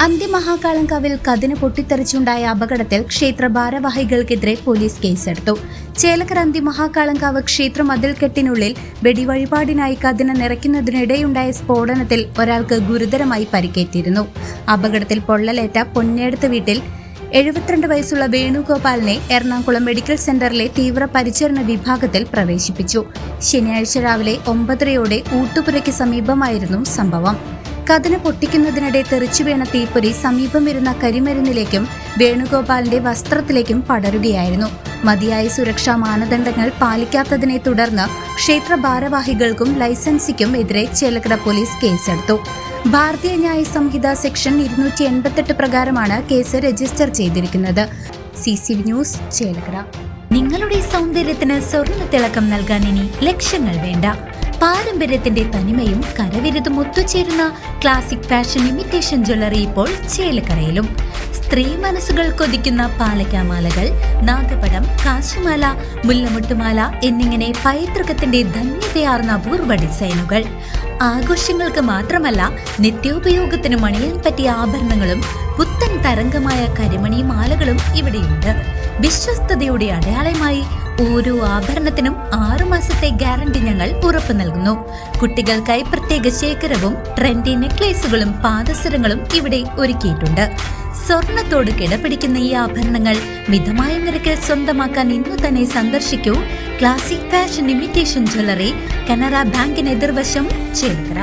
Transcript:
അന്തിമഹാകാളങ്കാവിൽ കതിന് പൊട്ടിത്തെറിച്ചുണ്ടായ അപകടത്തിൽ ക്ഷേത്ര ഭാരവാഹികൾക്കെതിരെ പോലീസ് കേസെടുത്തു. ചേലക്കര അന്തിമഹാകാളങ്കാവ് ക്ഷേത്ര മതിൽക്കെട്ടിനുള്ളിൽ വെടിവഴിപാടിനായി കതിന് നിറയ്ക്കുന്നതിനിടെയുണ്ടായ സ്ഫോടനത്തിൽ ഒരാൾക്ക് ഗുരുതരമായി പരിക്കേറ്റിരുന്നു. അപകടത്തിൽ പൊള്ളലേറ്റ പൊന്നേടത്ത് വീട്ടിൽ 72 വയസ്സുള്ള വേണുഗോപാലിനെ എറണാകുളം മെഡിക്കൽ സെന്ററിലെ തീവ്ര പരിചരണ വിഭാഗത്തിൽ പ്രവേശിപ്പിച്ചു. ശനിയാഴ്ച രാവിലെ 9:30 ഊട്ടുപുരയ്ക്ക് സമീപമായിരുന്നു സംഭവം. കതിന് പൊട്ടിക്കുന്നതിനിടെ തെറിച്ചുവീണ തീപ്പൊരി സമീപമിരുന്ന കരിമരുന്നിലേക്കും വേണുഗോപാലിന്റെ വസ്ത്രത്തിലേക്കും പടരുകയായിരുന്നു. മതിയായ സുരക്ഷാ മാനദണ്ഡങ്ങൾ പാലിക്കാത്തതിനെ തുടർന്ന് ക്ഷേത്ര ഭാരവാഹികൾക്കും ലൈസൻസിക്കും എതിരെ ചേലക്കര പോലീസ് കേസെടുത്തു. ഭാരതീയ ന്യായ സംഹിത സെക്ഷൻ 288 പ്രകാരമാണ് കേസ് രജിസ്റ്റർ ചെയ്തിരിക്കുന്നത്. CCV news, Chelakkara. നിങ്ങളുടെ സൗന്ദര്യത്തിന് സ്വർണ്ണ തിളക്കം നൽകാൻ ഇനി ലക്ഷങ്ങൾ വേണ്ട. പാരമ്പര്യത്തിന്റെ തനിമയും കരവിരുതും ഒത്തുചേരുന്ന ക്ലാസിക് ഫാഷൻ ഇമിറ്റേഷൻ ജ്വല്ലറി ഇപ്പോൾ ചേലക്കരയിലും. സ്ത്രീ മനസ്സുകൾ കൊതിക്കുന്ന പാലക്കാമാലകൾ, നാഗപടം, കാശുമാല, മുല്ലമുട്ടുമാല എന്നിങ്ങനെ പൈതൃകത്തിന്റെ ധന്യതയാർന്ന അപൂർവ ഡിസൈനുകൾ. ആഘോഷങ്ങൾക്ക് മാത്രമല്ല, നിത്യോപയോഗത്തിനും അണിയാൻ പറ്റിയ ആഭരണങ്ങളും പുത്തൻ തരംഗമായ കരിമണി മാലകളും ഇവിടെയുണ്ട്. വിശ്വസ്തയുടെ അടയാളമായി ഓരോ ആഭരണത്തിനും 6 മാസത്തെ ഗ്യാരണ്ടി ഞങ്ങൾ ഉറപ്പു നൽകുന്നു. കുട്ടികൾക്കായി പ്രത്യേക ശേഖരവും ട്രെൻഡി നെക്ലേസുകളും പാദസരങ്ങളും ഇവിടെ ഒരുക്കിയിട്ടുണ്ട്. സ്വർണത്തോട് കിടപിടിക്കുന്ന ഈ ആഭരണങ്ങൾ മിതമായ നിരക്കിൽ സ്വന്തമാക്കാൻ ഇന്നു തന്നെ സന്ദർശിക്കൂ. Classic fashion imitation jewellery, Canara ബാങ്കിന് എതിർവശം, ചേലക്കര.